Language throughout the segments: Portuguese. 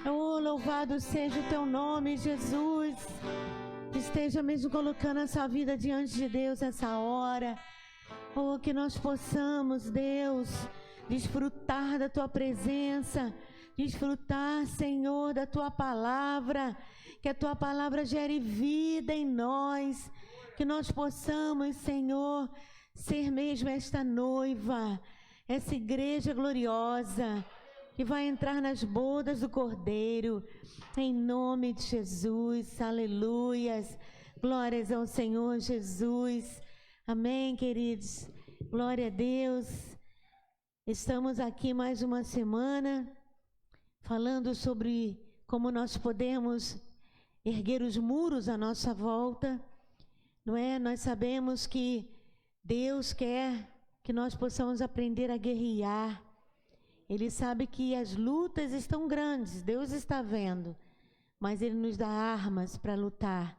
Oh, louvado seja o teu nome, Jesus. Esteja mesmo colocando a sua vida diante de Deus essa hora. Oh, que nós possamos, Deus, desfrutar da tua presença, desfrutar, Senhor, da tua palavra, que a tua palavra gere vida em nós, que nós possamos, Senhor, ser mesmo esta noiva, essa igreja gloriosa, que vai entrar nas bodas do Cordeiro, em nome de Jesus, aleluias, glórias ao Senhor Jesus, amém, queridos, glória a Deus. Estamos aqui mais uma semana, falando sobre como nós podemos erguer os muros à nossa volta, não é? Nós sabemos que Deus quer que nós possamos aprender a guerrear. Ele sabe que as lutas estão grandes, Deus está vendo, mas Ele nos dá armas para lutar.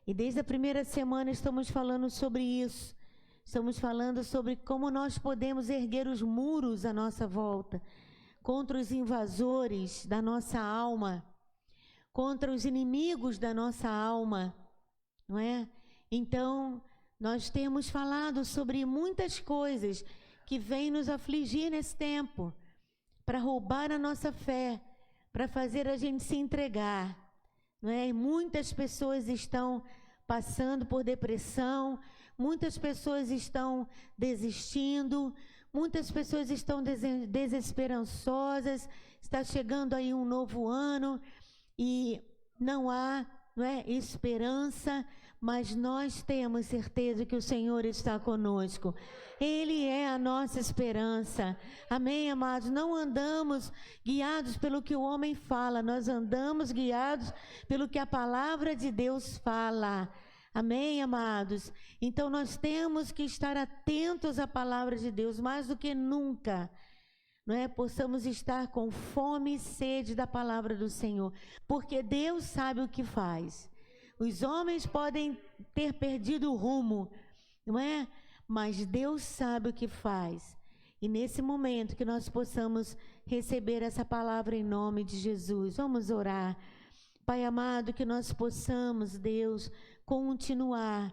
E desde a primeira semana estamos falando sobre isso. Estamos falando sobre como nós podemos erguer os muros à nossa volta, contra os invasores da nossa alma, contra os inimigos da nossa alma, não é? Então, nós temos falado sobre muitas coisas que vêm nos afligir nesse tempo, para roubar a nossa fé, para fazer a gente se entregar, não é? E muitas pessoas estão passando por depressão, muitas pessoas estão desistindo, muitas pessoas estão desesperançosas, está chegando aí um novo ano e não há, não é, esperança, mas nós temos certeza que o Senhor está conosco. Ele é a nossa esperança. Amém, amados? Não andamos guiados pelo que o homem fala, nós andamos guiados pelo que a palavra de Deus fala. Amém, amados? Então nós temos que estar atentos à palavra de Deus, mais do que nunca, não é? Possamos estar com fome e sede da palavra do Senhor, porque Deus sabe o que faz. Os homens podem ter perdido o rumo, não é? Mas Deus sabe o que faz. E nesse momento que nós possamos receber essa palavra em nome de Jesus. Vamos orar. Pai amado, que nós possamos, Deus, continuar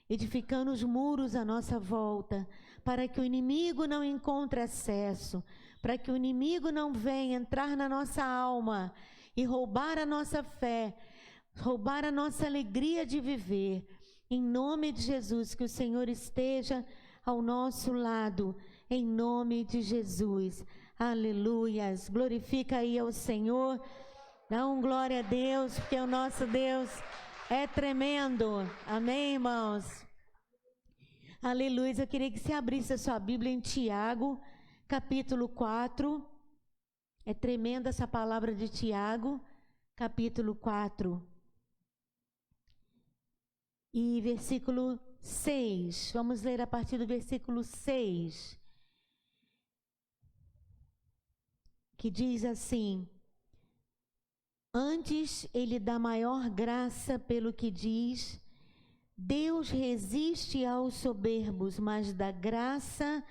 edificando os muros à nossa volta, para que o inimigo não encontre acesso, para que o inimigo não venha entrar na nossa alma e roubar a nossa fé, roubar a nossa alegria de viver. Em nome de Jesus, que o Senhor esteja ao nosso lado, em nome de Jesus. Aleluias. Glorifica aí ao Senhor. Dá um glória a Deus, porque o nosso Deus é tremendo. Amém, irmãos? Aleluia. Eu queria que você abrisse a sua Bíblia em Tiago, capítulo 4. É tremenda essa palavra de Tiago, capítulo 4. E versículo 6, vamos ler a partir do versículo 6, que diz assim: Antes ele dá maior graça pelo que diz, Deus resiste aos soberbos, mas dá graça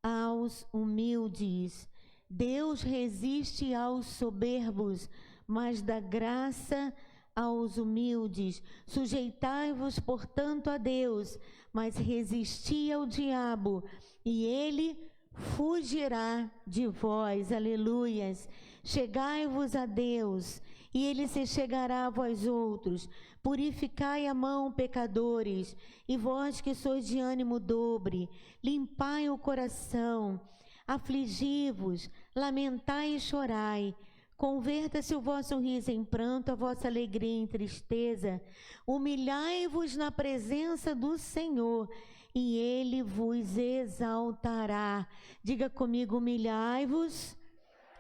aos humildes. Deus resiste aos soberbos, mas dá graça aos humildes. Sujeitai-vos, portanto, a Deus, mas resisti ao diabo, e ele fugirá de vós. Aleluias. Chegai-vos a Deus, e ele se chegará a vós outros. Purificai a mão, pecadores, e vós que sois de ânimo dobre, limpai o coração, afligi-vos, lamentai e chorai. Converta-se o vosso riso em pranto, a vossa alegria em tristeza. Humilhai-vos na presença do Senhor, e Ele vos exaltará. Diga comigo: humilhai-vos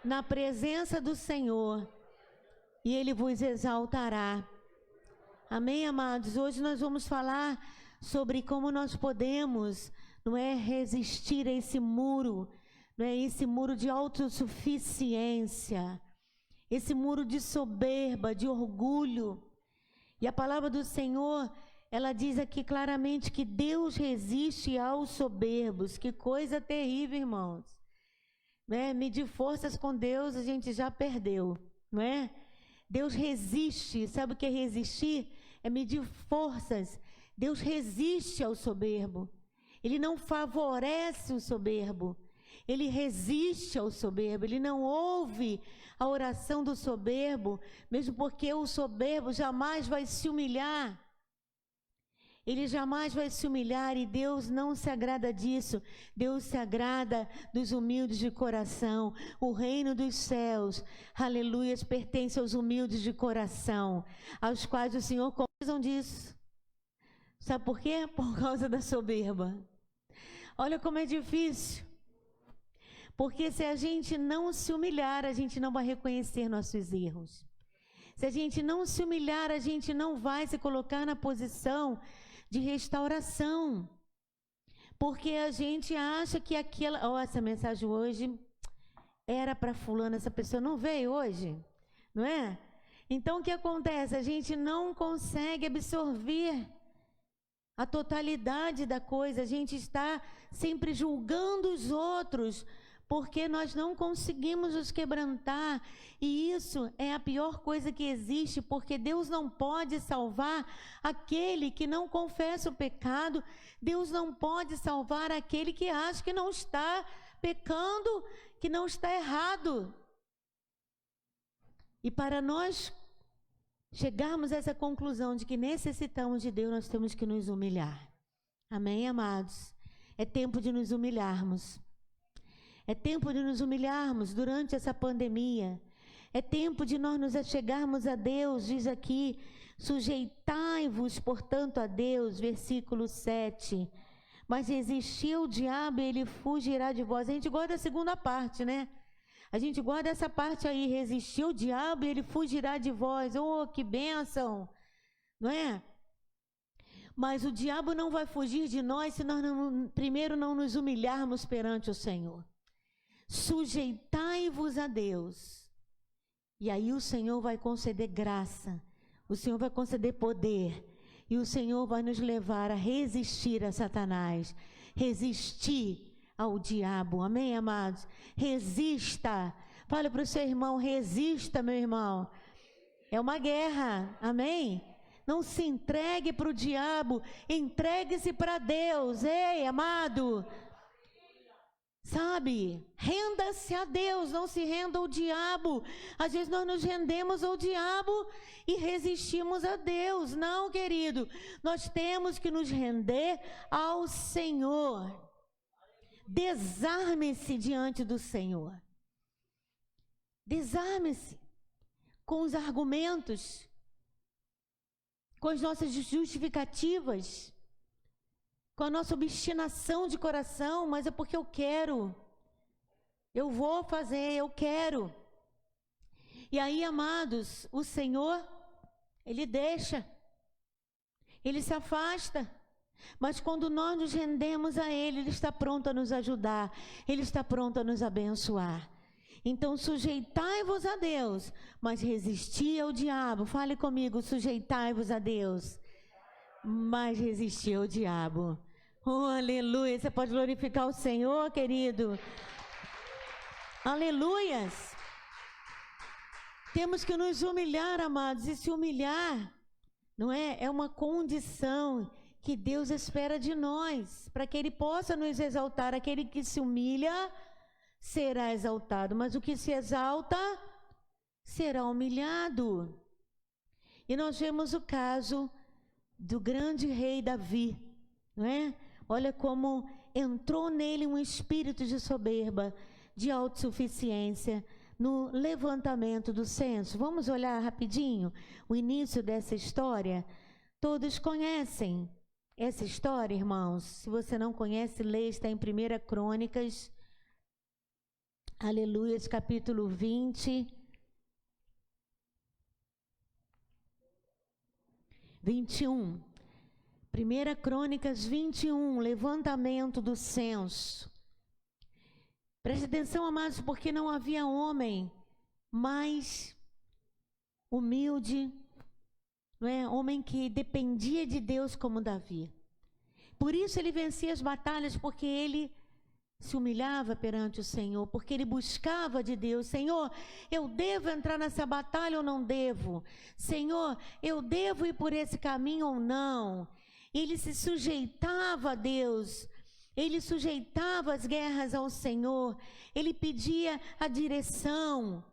na presença do Senhor, e Ele vos exaltará. Amém, amados? Hoje nós vamos falar sobre como nós podemos, não é, resistir a esse muro, não é, esse muro de autossuficiência, esse muro de soberba, de orgulho. E a palavra do Senhor, ela diz aqui claramente que Deus resiste aos soberbos. Que coisa terrível, irmãos. né? Medir forças com Deus a gente já perdeu, não é? Deus resiste. Sabe o que é resistir? É medir forças. Deus resiste ao soberbo. Ele não favorece o soberbo. Ele resiste ao soberbo. Ele não ouve a oração do soberbo, mesmo porque o soberbo jamais vai se humilhar. Ele jamais vai se humilhar e Deus não se agrada disso. Deus se agrada dos humildes de coração. O reino dos céus, aleluias, pertence aos humildes de coração, aos quais o Senhor precisam disso. Sabe por quê? Por causa da soberba. Olha como é difícil. Porque se a gente não se humilhar, a gente não vai reconhecer nossos erros. Se a gente não se humilhar, a gente não vai se colocar na posição de restauração. Porque a gente acha que aquela... Ó, essa mensagem hoje era para fulano, essa pessoa não veio hoje, não é? Então o que acontece? A gente não consegue absorver a totalidade da coisa. A gente está sempre julgando os outros, porque nós não conseguimos nos quebrantar. E isso é a pior coisa que existe, porque Deus não pode salvar aquele que não confessa o pecado. Deus não pode salvar aquele que acha que não está pecando, que não está errado. E para nós chegarmos a essa conclusão de que necessitamos de Deus, nós temos que nos humilhar. Amém, amados? É tempo de nos humilharmos. É tempo de nos humilharmos durante essa pandemia. É tempo de nós nos achegarmos a Deus. Diz aqui, sujeitai-vos, portanto, a Deus, versículo 7. Mas resistir ao diabo e ele fugirá de vós. A gente guarda a segunda parte, né? A gente guarda essa parte aí, resistir ao diabo e ele fugirá de vós. Oh, que bênção, não é? Mas o diabo não vai fugir de nós se nós primeiro não nos humilharmos perante o Senhor. Sujeitai-vos a Deus. E aí o Senhor vai conceder graça, o Senhor vai conceder poder, e o Senhor vai nos levar a resistir a Satanás, resistir ao diabo. Amém, amados? Resista. Fale para o seu irmão, resista, meu irmão. É uma guerra, amém? Não se entregue para o diabo, entregue-se para Deus. Ei, amado, sabe? Renda-se a Deus, não se renda ao diabo. Às vezes nós nos rendemos ao diabo e resistimos a Deus. Não, querido, nós temos que nos render ao Senhor. Desarme-se diante do Senhor. Desarme-se com os argumentos, com as nossas justificativas, com a nossa obstinação de coração. Mas é porque eu quero, eu vou fazer, eu quero. E aí, amados, o Senhor, Ele deixa, Ele se afasta. Mas quando nós nos rendemos a Ele, Ele está pronto a nos ajudar, Ele está pronto a nos abençoar. Então, sujeitai-vos a Deus, mas resisti ao diabo. Fale comigo, sujeitai-vos a Deus, mas resisti ao diabo. Oh, aleluia. Você pode glorificar o Senhor, querido. Aleluias. Temos que nos humilhar, amados, e se humilhar, não é? É uma condição que Deus espera de nós, para que Ele possa nos exaltar. Aquele que se humilha será exaltado, mas o que se exalta será humilhado. E nós vemos o caso do grande rei Davi, não é? Olha como entrou nele um espírito de soberba, de autossuficiência, no levantamento do censo. Vamos olhar rapidinho o início dessa história. Todos conhecem essa história, irmãos. Se você não conhece, leia, está em 1 Crônicas, aleluia, capítulo 20, 21. 1 Crônicas 21, levantamento do censo. Preste atenção, amados, porque não havia homem mais humilde, não é? Homem que dependia de Deus como Davi. Por isso ele vencia as batalhas, porque ele se humilhava perante o Senhor, porque ele buscava de Deus: Senhor, eu devo entrar nessa batalha ou não devo? Senhor, eu devo ir por esse caminho ou não? Ele se sujeitava a Deus, ele sujeitava as guerras ao Senhor, ele pedia a direção,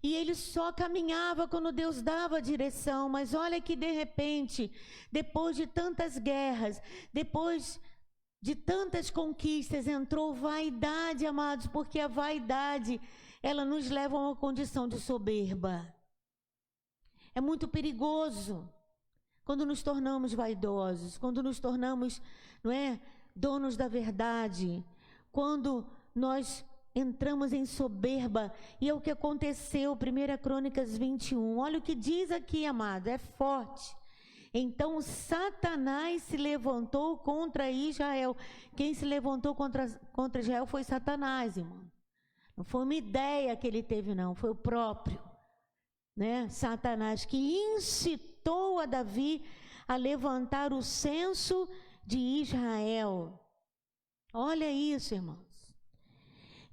e ele só caminhava quando Deus dava a direção. Mas olha que de repente, depois de tantas guerras, depois de tantas conquistas, entrou vaidade, amados, porque a vaidade, ela nos leva a uma condição de soberba. É muito perigoso quando nos tornamos vaidosos, quando nos tornamos, não é, donos da verdade, quando nós entramos em soberba. E é o que aconteceu, 1 Crônicas 21. Olha o que diz aqui, amado, é forte. Então Satanás se levantou contra Israel. Quem se levantou contra Israel foi Satanás, irmão. Não foi uma ideia que ele teve, não. Foi o próprio, né, Satanás, que incitou a Davi a levantar o censo de Israel. Olha isso, irmãos.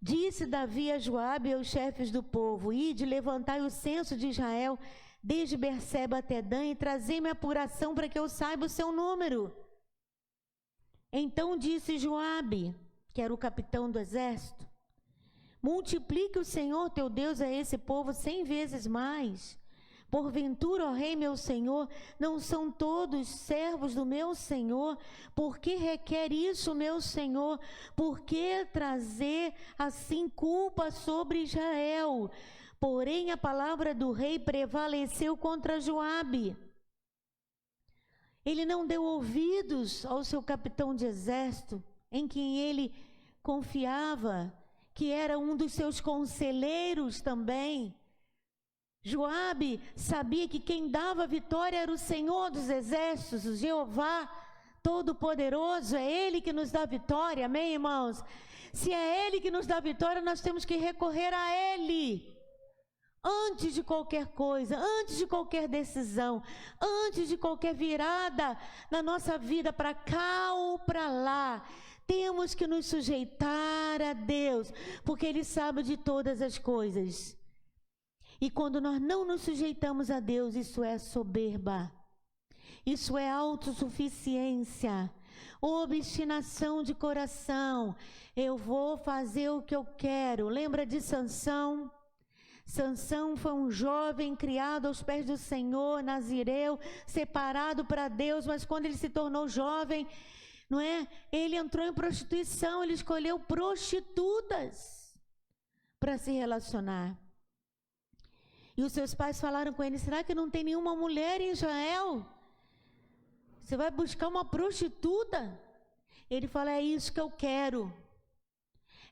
Disse Davi a Joabe e aos chefes do povo: ide, levantai o censo de Israel, desde Berseba até Dan, e trazei-me apuração para que eu saiba o seu número. Então disse Joabe, que era o capitão do exército: multiplique o Senhor teu Deus a esse povo 100 vezes mais. Porventura, ó rei meu senhor, não são todos servos do meu senhor? Por que requer isso, meu senhor? Por que trazer assim culpa sobre Israel? Porém, a palavra do rei prevaleceu contra Joabe. Ele não deu ouvidos ao seu capitão de exército, em quem ele confiava, que era um dos seus conselheiros também. Joabe sabia que quem dava vitória era o Senhor dos exércitos, o Jeová Todo-Poderoso. É Ele que nos dá vitória, amém, irmãos? Se é Ele que nos dá vitória, nós temos que recorrer a Ele. Antes de qualquer coisa, antes de qualquer decisão, antes de qualquer virada na nossa vida para cá ou para lá, temos que nos sujeitar a Deus, porque Ele sabe de todas as coisas. E quando nós não nos sujeitamos a Deus, isso é soberba, isso é autossuficiência, obstinação de coração. Eu vou fazer o que eu quero. Lembra de Sansão? Sansão foi um jovem criado aos pés do Senhor, nazireu, separado para Deus, mas quando ele se tornou jovem, não é? Ele entrou em prostituição, ele escolheu prostitutas para se relacionar. E os seus pais falaram com ele: será que não tem nenhuma mulher em Israel? Você vai buscar uma prostituta? Ele fala: é isso que eu quero.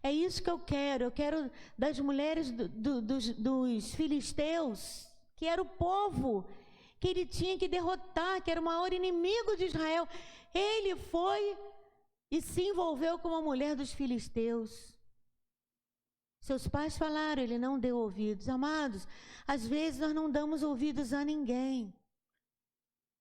É isso que eu quero. Eu quero das mulheres dos filisteus, que era o povo que ele tinha que derrotar, que era o maior inimigo de Israel. Ele foi e se envolveu com uma mulher dos filisteus. Seus pais falaram, ele não deu ouvidos. Amados, às vezes nós não damos ouvidos a ninguém.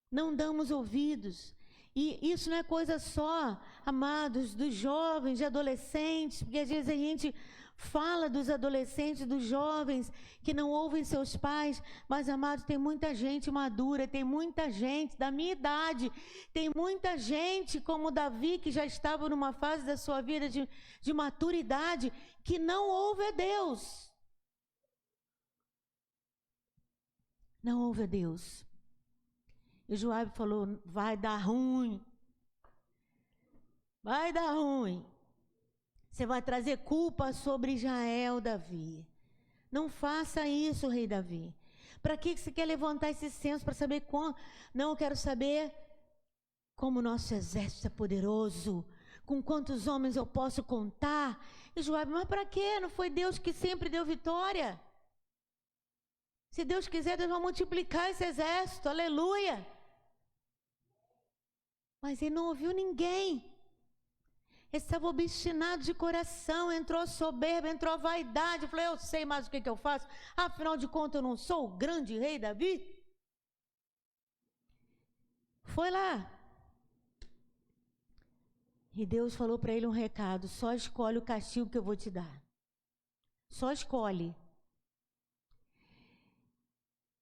Não damos ouvidos. E isso não é coisa só, amados, dos jovens, de adolescentes, porque às vezes a gente fala dos adolescentes, dos jovens que não ouvem seus pais, mas, amados, tem muita gente madura, tem muita gente da minha idade, tem muita gente como Davi, que já estava numa fase da sua vida de maturidade, que não ouve a Deus. Não ouve a Deus. E Joabe falou: vai dar ruim. Vai dar ruim. Você vai trazer culpa sobre Israel, Davi. Não faça isso, rei Davi. Para que você quer levantar esse censo? Para saber quando? Não, eu quero saber como o nosso exército é poderoso. Com quantos homens eu posso contar? E Joabe: mas para quê? Não foi Deus que sempre deu vitória? Se Deus quiser, Deus vai multiplicar esse exército. Aleluia. Mas ele não ouviu ninguém. Ele estava obstinado de coração, entrou soberba, entrou vaidade, falou: eu sei mais o que eu faço, afinal de contas eu não sou o grande rei Davi. Foi lá E Deus falou para ele um recado: só escolhe o castigo que eu vou te dar. Só escolhe.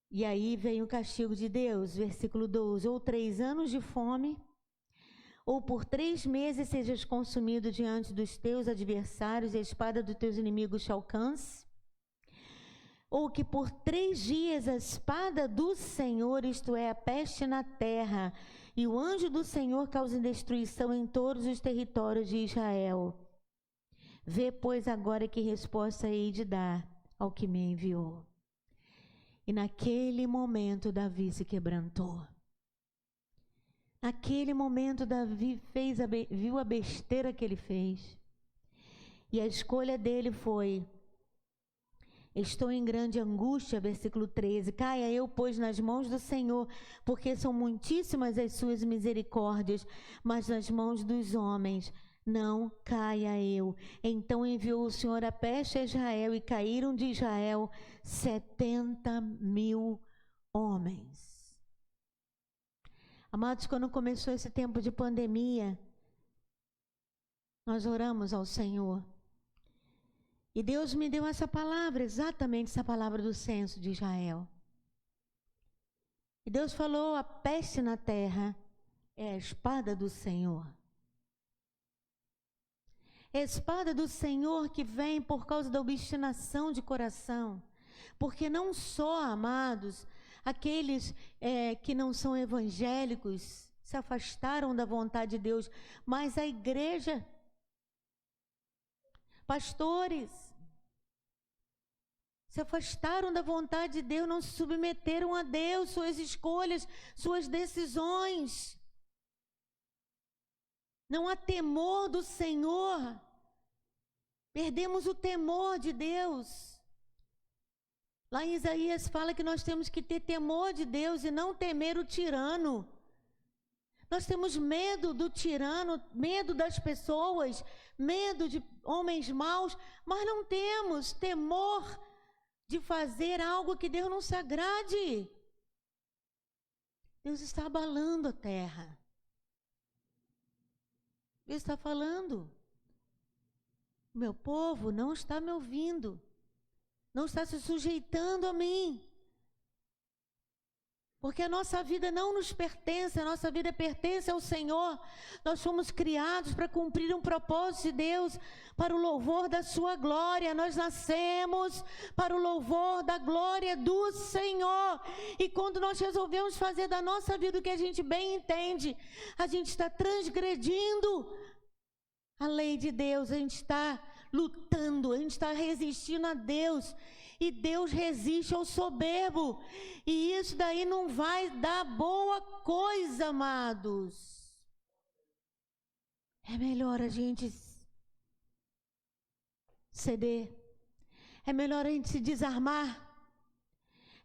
E aí vem o castigo de Deus, versículo 12: ou 3 anos de fome, ou por 3 meses sejas consumido diante dos teus adversários e a espada dos teus inimigos te alcance, ou que por 3 dias a espada do Senhor, isto é, a peste na terra, e o anjo do Senhor cause destruição em todos os territórios de Israel. Vê, pois, agora que resposta hei de dar ao que me enviou. E naquele momento Davi se quebrantou. Naquele momento Davi viu a besteira que ele fez. E a escolha dele foi: estou em grande angústia, versículo 13. Caia eu, pois, nas mãos do Senhor, porque são muitíssimas as suas misericórdias, mas nas mãos dos homens não caia eu. Então enviou o Senhor a peste a Israel, e caíram de Israel 70.000 homens. Amados, quando começou esse tempo de pandemia, nós oramos ao Senhor. E Deus me deu essa palavra, exatamente essa palavra do censo de Israel. E Deus falou: a peste na terra é a espada do Senhor. É a espada do Senhor que vem por causa da obstinação de coração. Porque não só, amados, aqueles que não são evangélicos se afastaram da vontade de Deus, mas a igreja, pastores, se afastaram da vontade de Deus, não se submeteram a Deus, suas escolhas, suas decisões. Não há temor do Senhor. Perdemos o temor de Deus. Lá em Isaías fala que nós temos que ter temor de Deus e não temer o tirano. Nós temos medo do tirano, medo das pessoas, medo de homens maus, mas não temos temor de fazer algo que Deus não se agrade. Deus está abalando a terra. Deus está falando: meu povo não está me ouvindo, não está se sujeitando a mim. Porque a nossa vida não nos pertence, a nossa vida pertence ao Senhor. Nós fomos criados para cumprir um propósito de Deus, para o louvor da sua glória. Nós nascemos para o louvor da glória do Senhor. E quando nós resolvemos fazer da nossa vida o que a gente bem entende, a gente está transgredindo a lei de Deus, a gente está lutando, a gente está resistindo a Deus. E Deus resiste ao soberbo. E isso daí não vai dar boa coisa, amados. É melhor a gente ceder. É melhor a gente se desarmar.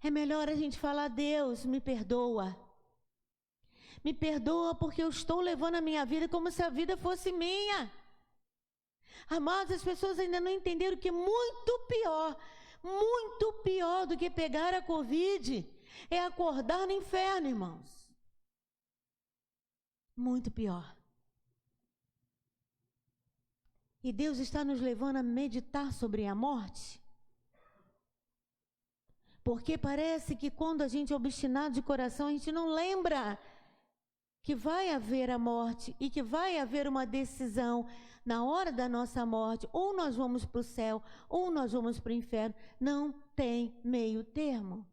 É melhor a gente falar: Deus, me perdoa. Me perdoa porque eu estou levando a minha vida como se a vida fosse minha. Amados, as pessoas ainda não entenderam que muito pior do que pegar a Covid é acordar no inferno, irmãos. Muito pior. E Deus está nos levando a meditar sobre a morte. Porque parece que quando a gente é obstinado de coração, a gente não lembra que vai haver a morte e que vai haver uma decisão na hora da nossa morte. Ou nós vamos para o céu, ou nós vamos para o inferno. Não tem meio termo.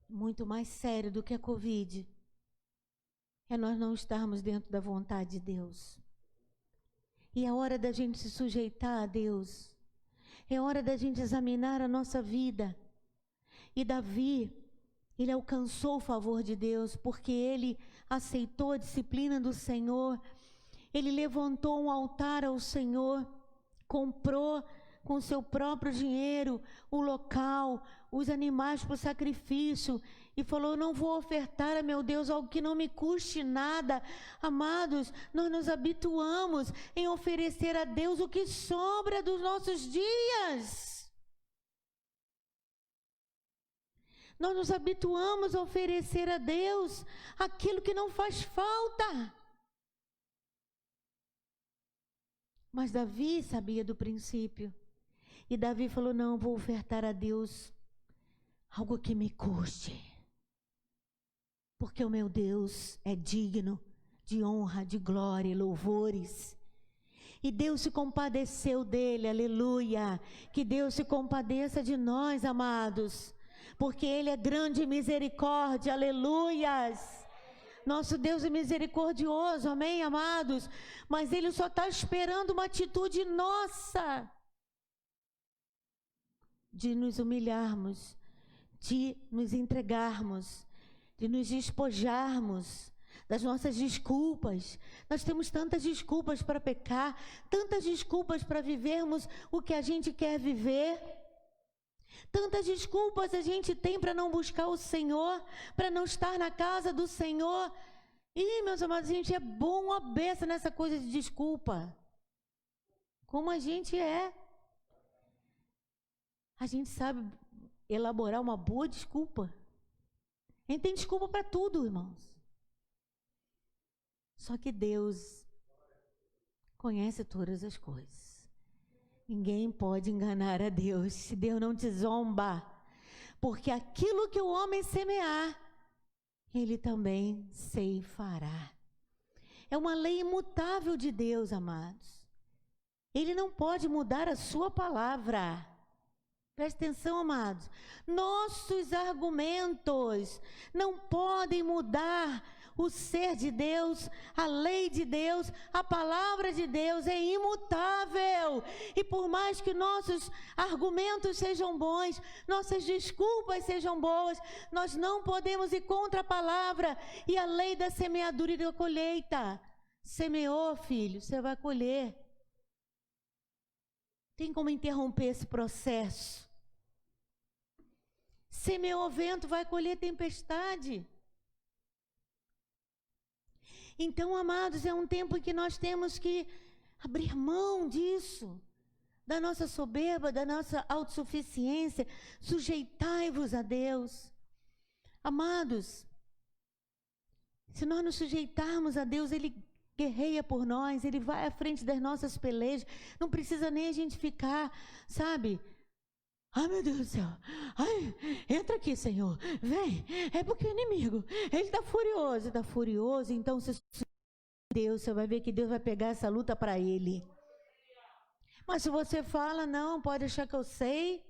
Muito mais sério do que a Covid é nós não estarmos dentro da vontade de Deus. E é hora da gente se sujeitar a Deus. É hora da gente examinar a nossa vida. E Davi, ele alcançou o favor de Deus porque ele aceitou a disciplina do Senhor. Ele levantou um altar ao Senhor, comprou com seu próprio dinheiro o local, os animais para o sacrifício e falou: não vou ofertar a meu Deus algo que não me custe nada. Amados, nós nos habituamos em oferecer a Deus o que sobra dos nossos dias. Nós nos habituamos a oferecer a Deus aquilo que não faz falta. Mas Davi sabia do princípio. E Davi falou: não, vou ofertar a Deus algo que me custe. Porque o meu Deus é digno de honra, de glória e louvores. E Deus se compadeceu dele, aleluia. Que Deus se compadeça de nós, amados. Porque Ele é grande em misericórdia, aleluias. Nosso Deus é misericordioso, amém, amados? Mas Ele só está esperando uma atitude nossa. De nos humilharmos, de nos entregarmos, de nos despojarmos das nossas desculpas. Nós temos tantas desculpas para pecar, tantas desculpas para vivermos o que a gente quer viver. Tantas desculpas a gente tem para não buscar o Senhor, para não estar na casa do Senhor. E, meus amados, a gente é bom a beça nessa coisa de desculpa. Como a gente é. A gente sabe elaborar uma boa desculpa. A gente tem desculpa para tudo, irmãos. Só que Deus conhece todas as coisas. Ninguém pode enganar a Deus. Se Deus não te zomba. Porque aquilo que o homem semear, Ele também ceifará. É uma lei imutável de Deus, amados. Ele não pode mudar a sua palavra. Preste atenção, amados. Nossos argumentos não podem mudar o ser de Deus, a lei de Deus, a palavra de Deus é imutável. E por mais que nossos argumentos sejam bons, nossas desculpas sejam boas, nós não podemos ir contra a palavra e a lei da semeadura e da colheita. Semeou, filho, você vai colher. Tem como interromper esse processo? Semeou vento, vai colher tempestade. Então, amados, é um tempo em que nós temos que abrir mão disso, da nossa soberba, da nossa autossuficiência. Sujeitai-vos a Deus. Amados, se nós nos sujeitarmos a Deus, Ele guerreia por nós, Ele vai à frente das nossas pelejas. Não precisa nem a gente ficar, sabe? Ai, meu Deus do céu. Ai, entra aqui, Senhor. Vem. É porque o inimigo, ele está furioso. Então, se Deus, você vai ver que Deus vai pegar essa luta para ele. Mas se você fala, não, pode achar que eu sei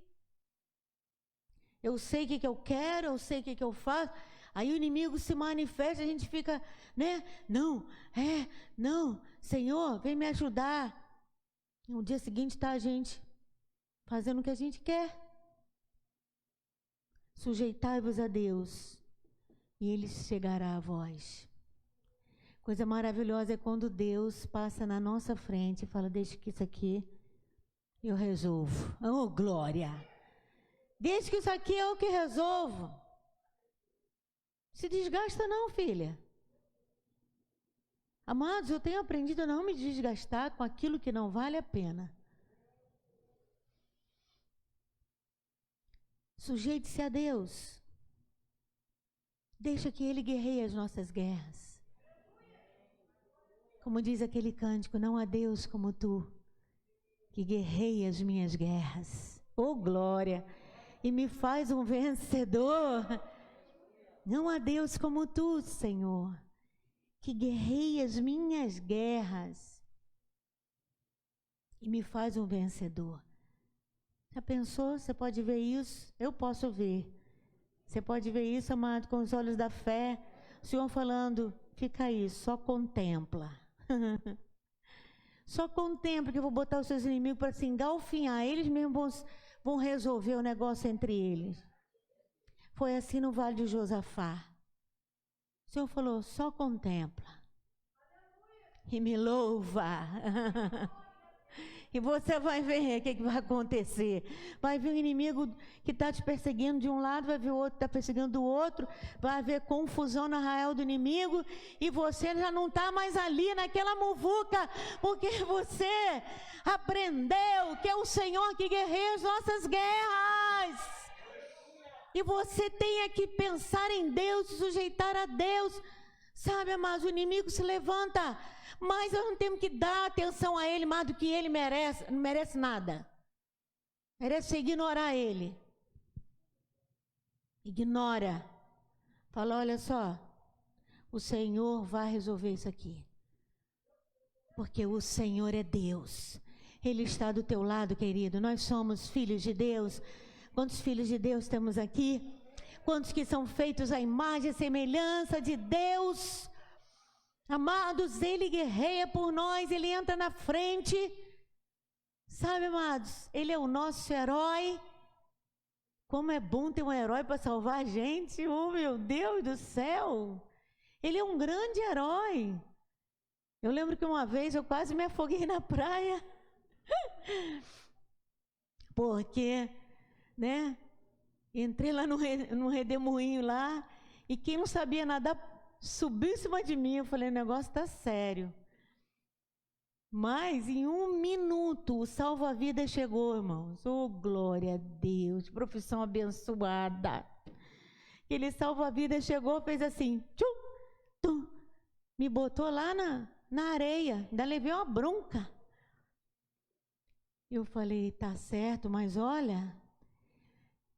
o que eu quero, eu sei o que eu faço. Aí o inimigo se manifesta, a gente fica, né? Não, Senhor, vem me ajudar. E no dia seguinte está a gente fazendo o que a gente quer. Sujeitai-vos a Deus e Ele chegará a vós. Coisa maravilhosa é quando Deus passa na nossa frente e fala: deixa que isso aqui eu resolvo. Oh, glória! Deixa que isso aqui é o que resolvo. Se desgasta não, filha. Amados, eu tenho aprendido a não me desgastar com aquilo que não vale a pena. Sujeite-se a Deus. Deixa que Ele guerreie as nossas guerras. Como diz aquele cântico: não há Deus como tu, que guerreia as minhas guerras. Oh, glória! E me faz um vencedor. Não há Deus como tu, Senhor, que guerreia as minhas guerras e me faz um vencedor. Já pensou? Você pode ver isso? Eu posso ver. Você pode ver isso, amado, com os olhos da fé. O Senhor falando: fica aí, só contempla. Só contempla que eu vou botar os seus inimigos para se engalfinhar. Eles mesmos vão resolver o negócio entre eles. Foi assim no Vale de Josafá. O Senhor falou: só contempla. E me louva. E você vai ver o que vai acontecer. Vai vir um inimigo que está te perseguindo de um lado, vai vir o outro que está perseguindo do outro, vai haver confusão no arraial do inimigo, e você já não está mais ali naquela muvuca, porque você aprendeu que é o Senhor que guerreia as nossas guerras. E você tem que pensar em Deus, se sujeitar a Deus. Sabe, amados, o inimigo se levanta mas nós não temos que dar atenção a ele mais do que ele merece, não merece nada. Merece ignorar ele. Ignora. Fala, olha só, o Senhor vai resolver isso aqui. Porque o Senhor é Deus. Ele está do teu lado, querido. Nós somos filhos de Deus. Quantos filhos de Deus temos aqui? Quantos que são feitos à imagem e semelhança de Deus? Amados, Ele guerreia por nós, Ele entra na frente. Sabe, amados, Ele é o nosso herói. Como é bom ter um herói para salvar a gente. Oh, meu Deus do céu. Ele é um grande herói. Eu lembro que uma vez eu quase me afoguei na praia. Porque, né, entrei lá no redemoinho lá, e quem não sabia nadar subiu em cima de mim. Eu falei, o negócio está sério. Mas em 1 minuto o salva-vidas chegou, irmãos. Oh, glória a Deus, profissão abençoada. Aquele salva-vidas chegou, fez assim, tchum, tum, me botou lá na areia, ainda levei uma bronca. Eu falei, tá certo, mas olha,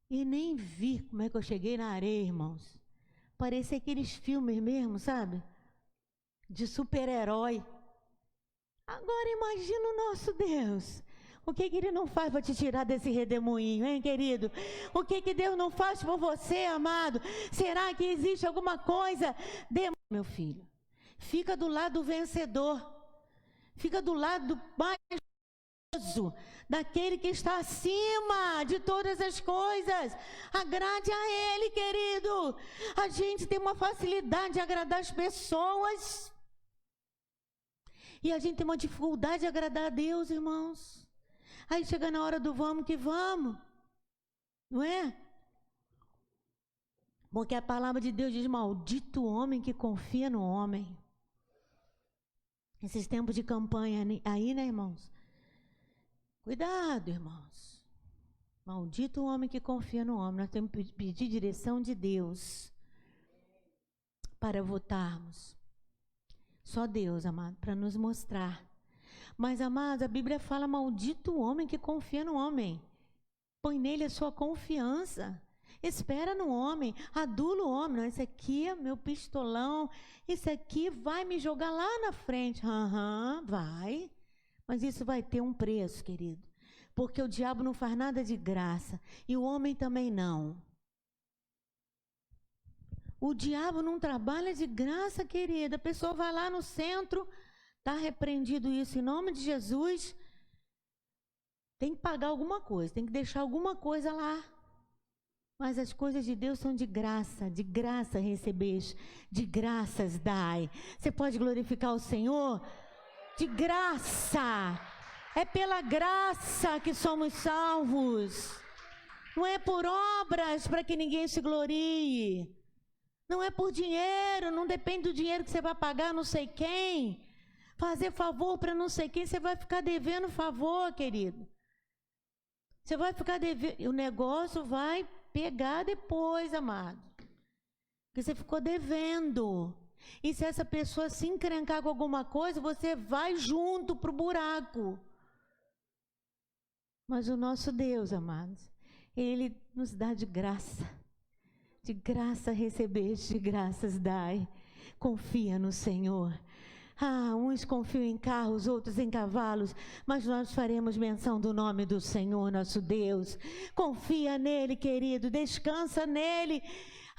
e nem vi como é que eu cheguei na areia, irmãos. Parecia aqueles filmes mesmo, sabe? De super-herói. Agora imagina o nosso Deus. O que Ele não faz para te tirar desse redemoinho, hein, querido? O que Deus não faz por você, amado? Será que existe alguma coisa? Meu filho, fica do lado do vencedor. Fica do lado do mais poderoso, daquele que está acima de todas as coisas. Agrade a Ele, querido. A gente tem uma facilidade de agradar as pessoas. E a gente tem uma dificuldade de agradar a Deus, irmãos. Aí chega na hora do vamos que vamos. Não é? Porque a palavra de Deus diz, maldito o homem que confia no homem. Esses tempos de campanha aí, né, irmãos? Cuidado, irmãos. Maldito o homem que confia no homem. Nós temos que pedir direção de Deus para votarmos. Só Deus, amado, para nos mostrar. Mas, amados, a Bíblia fala, maldito o homem que confia no homem. Põe nele a sua confiança. Espera no homem, adula o homem. Não, esse aqui é meu pistolão, esse aqui vai me jogar lá na frente. Vai. Mas isso vai ter um preço, querido. Porque o diabo não faz nada de graça. E o homem também não. O diabo não trabalha de graça, querida. A pessoa vai lá no centro, está repreendido isso em nome de Jesus. Tem que pagar alguma coisa, tem que deixar alguma coisa lá. Mas as coisas de Deus são de graça recebeste, de graças dai. Você pode glorificar o Senhor? De graça. É pela graça que somos salvos. Não é por obras para que ninguém se glorie. Não é por dinheiro, não depende do dinheiro que você vai pagar não sei quem. Fazer favor para não sei quem, você vai ficar devendo favor, querido. Você vai ficar devendo, o negócio vai pegar depois, amado. Porque você ficou devendo. E se essa pessoa se encrencar com alguma coisa, você vai junto para o buraco. Mas o nosso Deus, amados, Ele nos dá de graça. De graça recebeste, de graças dai. Confia no Senhor. Uns confiam em carros, outros em cavalos, mas nós faremos menção do nome do Senhor, nosso Deus. Confia nele, querido, descansa nele.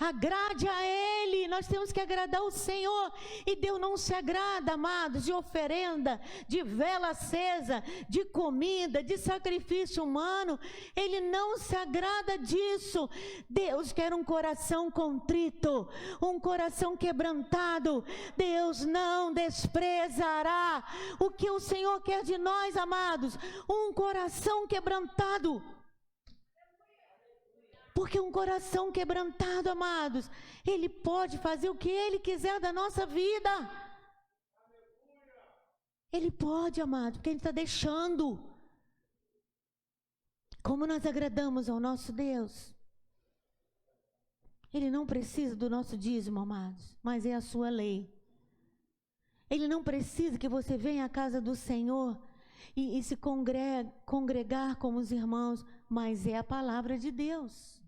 Agrade a Ele, nós temos que agradar o Senhor. E Deus não se agrada, amados, de oferenda, de vela acesa, de comida, de sacrifício humano. Ele não se agrada disso. Deus quer um coração contrito, um coração quebrantado. Deus não desprezará. O que o Senhor quer de nós, amados? Um coração quebrantado. Porque um coração quebrantado, amados, Ele pode fazer o que Ele quiser da nossa vida. Ele pode, amados, porque Ele está deixando. Como nós agradamos ao nosso Deus. Ele não precisa do nosso dízimo, amados, mas é a sua lei. Ele não precisa que você venha à casa do Senhor e se congregar como os irmãos, mas é a palavra de Deus.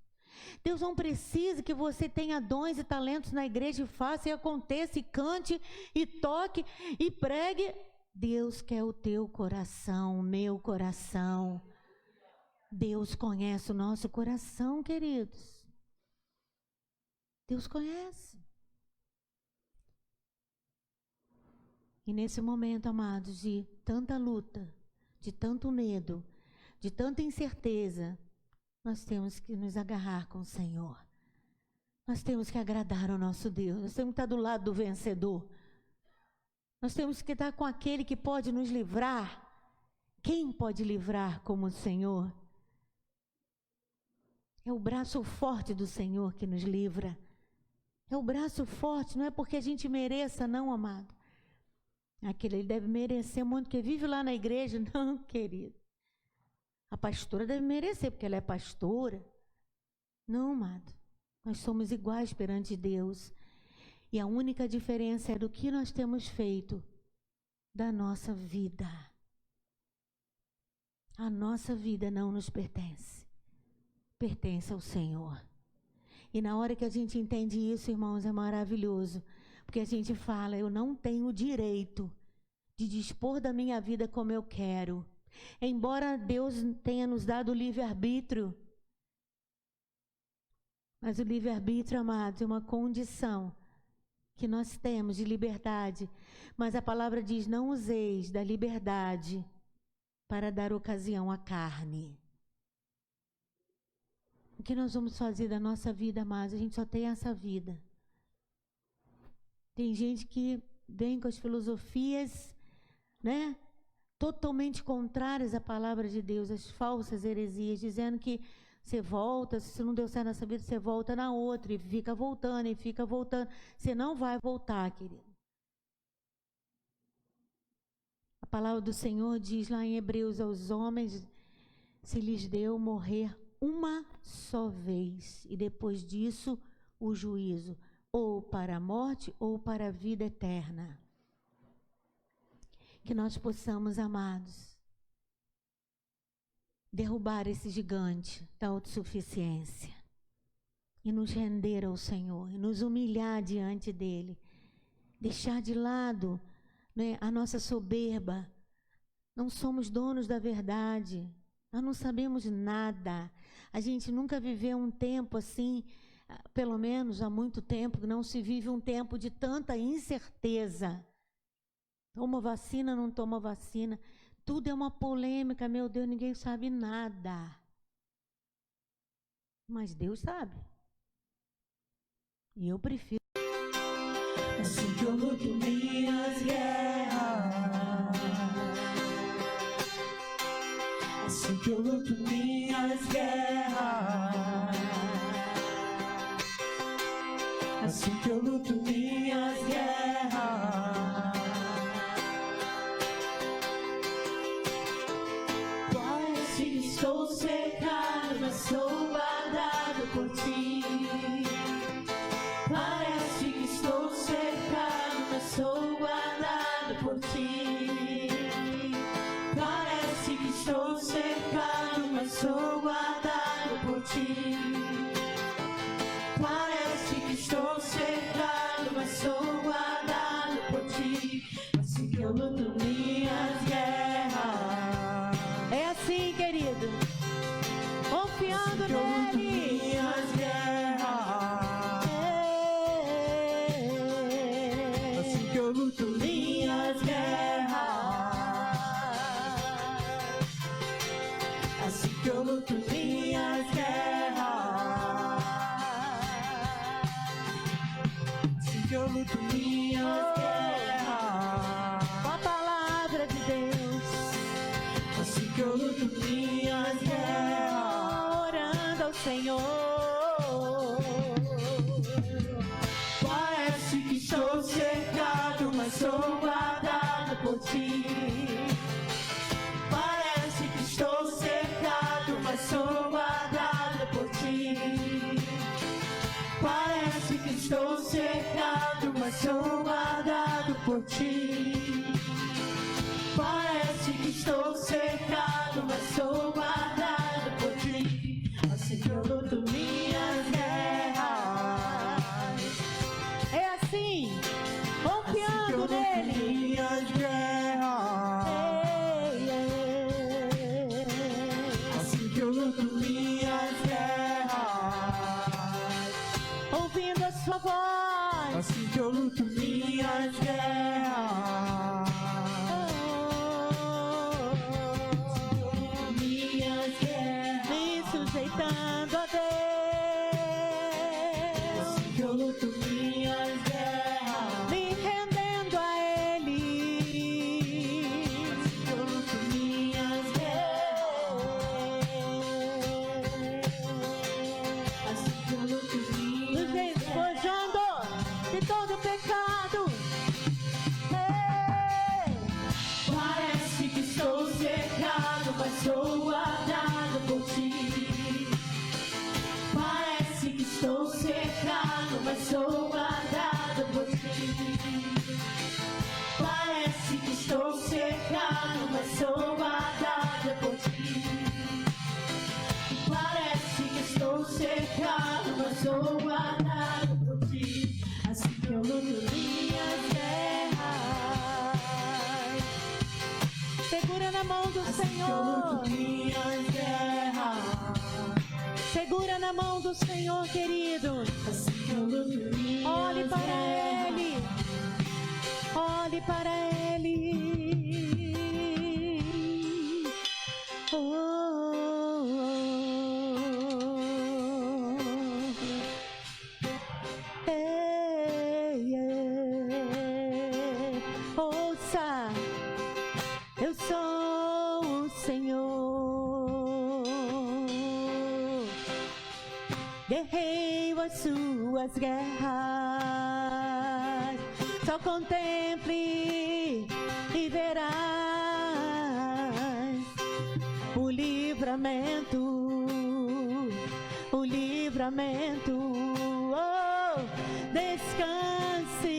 Deus não precisa que você tenha dons e talentos na igreja e faça e aconteça e cante e toque e pregue. Deus quer o teu coração, o meu coração. Deus conhece o nosso coração, queridos. Deus conhece. E nesse momento, amados, de tanta luta, de tanto medo, de tanta incerteza, nós temos que nos agarrar com o Senhor. Nós temos que agradar ao nosso Deus. Nós temos que estar do lado do vencedor. Nós temos que estar com aquele que pode nos livrar. Quem pode livrar como o Senhor? É o braço forte do Senhor que nos livra. É o braço forte, não é porque a gente mereça, não, amado. Aquele ele deve merecer muito, porque vive lá na igreja. Não, querido. A pastora deve merecer, porque ela é pastora. Não, amado. Nós somos iguais perante Deus. E a única diferença é do que nós temos feito da nossa vida. A nossa vida não nos pertence. Pertence ao Senhor. E na hora que a gente entende isso, irmãos, é maravilhoso. Porque a gente fala, eu não tenho o direito de dispor da minha vida como eu quero. Embora Deus tenha nos dado o livre-arbítrio. Mas o livre-arbítrio, amados, é uma condição que nós temos de liberdade. Mas a palavra diz, não useis da liberdade para dar ocasião à carne. O que nós vamos fazer da nossa vida, amados? A gente só tem essa vida. Tem gente que vem com as filosofias, né, totalmente contrárias à palavra de Deus, as falsas heresias, dizendo que você volta, se não deu certo nessa vida, você volta na outra, e fica voltando, e fica voltando. Você não vai voltar, querido. A palavra do Senhor diz lá em Hebreus, aos homens se lhes deu morrer uma só vez, e depois disso o juízo, ou para a morte, ou para a vida eterna. Que nós possamos, amados, derrubar esse gigante da autossuficiência e nos render ao Senhor, e nos humilhar diante dEle, deixar de lado, né, a nossa soberba. Não somos donos da verdade, nós não sabemos nada, a gente nunca viveu um tempo assim, pelo menos há muito tempo, que não se vive um tempo de tanta incerteza. Toma vacina, não toma vacina. Tudo é uma polêmica, meu Deus, ninguém sabe nada. Mas Deus sabe. E eu prefiro. Assim que eu luto minhas guerras, assim que eu luto minhas guerras, assim que eu luto minhas guerras. Parece que estou cercado, mas sou guardado por ti. Parece que estou cercado, mas sou guardado por ti. Parece que estou cercado, mas sou guardado por ti. Parece que estou cercado, mas sou guardado por ti. Assim que eu luto minhas guerras. É assim, querido. Confiando Assim que eu luto nele. minhas guerras. Assim que eu luto minhas guerras. Assim que eu luto minhas guerras. Assim que eu luto minhas guerras. Com a palavra de Deus. Assim que eu luto minhas guerras. Orando ao Senhor. Parece que estou cercado, mas sou guardado por ti. Parece que estou cercado, mas sou guardado por ti. Parece que estou cercado, mas sou guardado por por ti. Parece que estou cercado, mas sou guardado por ti. Assim que eu luto minhas guerras. É assim, confiando nele. Minhas guerras. Assim que eu luto minhas guerras. Ouvindo a sua voz. Assim que eu luto minhas guerras. Minhas guerras. Me sujeitando a Deus. Assim que eu luto minhas guerras. Me rendendo a Ele. Assim que eu luto minhas guerras. Assim que eu luto minhas Nos despojando de todo pecado. Parece que estou cercado, mas sou guardado por ti. Parece que estou cercado, mas sou guardado por ti. Parece que estou cercado, mas sou guardado por ti. Parece que estou cercado, mas sou guardado por ti. Assim que eu luto minhas guerras. Segura na mão do Assim que eu Senhor. luto minhas guerras. Segura na mão do Senhor, querido. Assim que eu luto minhas Olhe para guerras. Ele. Olhe para Ele. Oh, oh, oh. Ei, ei. Ouça, eu sou o Senhor. Guerreio as suas guerras. Só contemple e verás o livramento, o livramento. Oh, descanse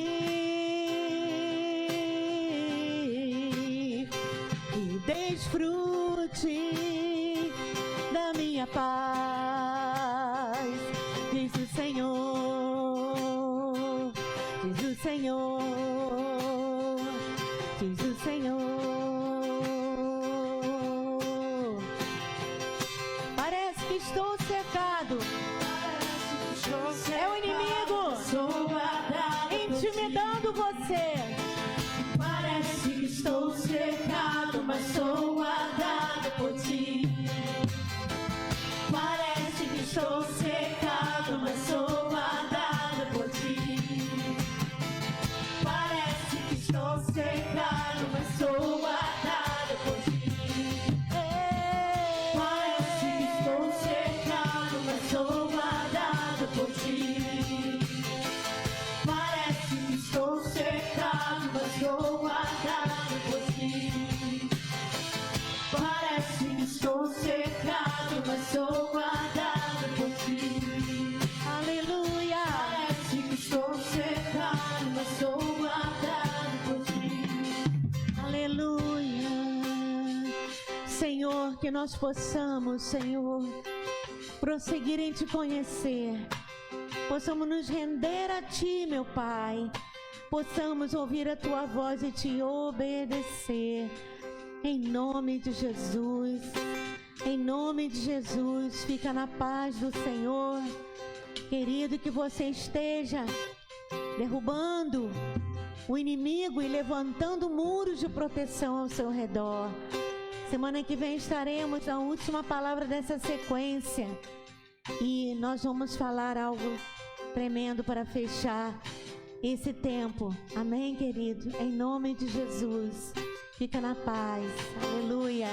e desfrute da minha paz, diz o Senhor, diz o Senhor, diz o Senhor. Parece que estou cercado, é o inimigo Sou guardado por intimidando você. Parece que estou cercado, mas sou guardado por ti. Parece que estou cercado, mas sou guardado por ti. Parece que estou cercado, mas sou guardado por ti. Parece que estou cercado, mas sou guardado por ti. Parece que estou cercado, mas sou guardado por ti. Parece que estou cercado, mas sou guardado por ti. Aleluia. Parece que estou cercado, mas sou guardado por ti. Aleluia. Senhor, que nós possamos, Senhor, prosseguir em te conhecer. Possamos nos render a ti, meu Pai. Possamos ouvir a tua voz e te obedecer. Em nome de Jesus. Em nome de Jesus, fica na paz do Senhor. Querido, que você esteja derrubando o inimigo e levantando muros de proteção ao seu redor. Semana que vem estaremos na última palavra dessa sequência. E nós vamos falar algo tremendo para fechar esse tempo. Amém, querido? Em nome de Jesus. Fica na paz. Aleluia.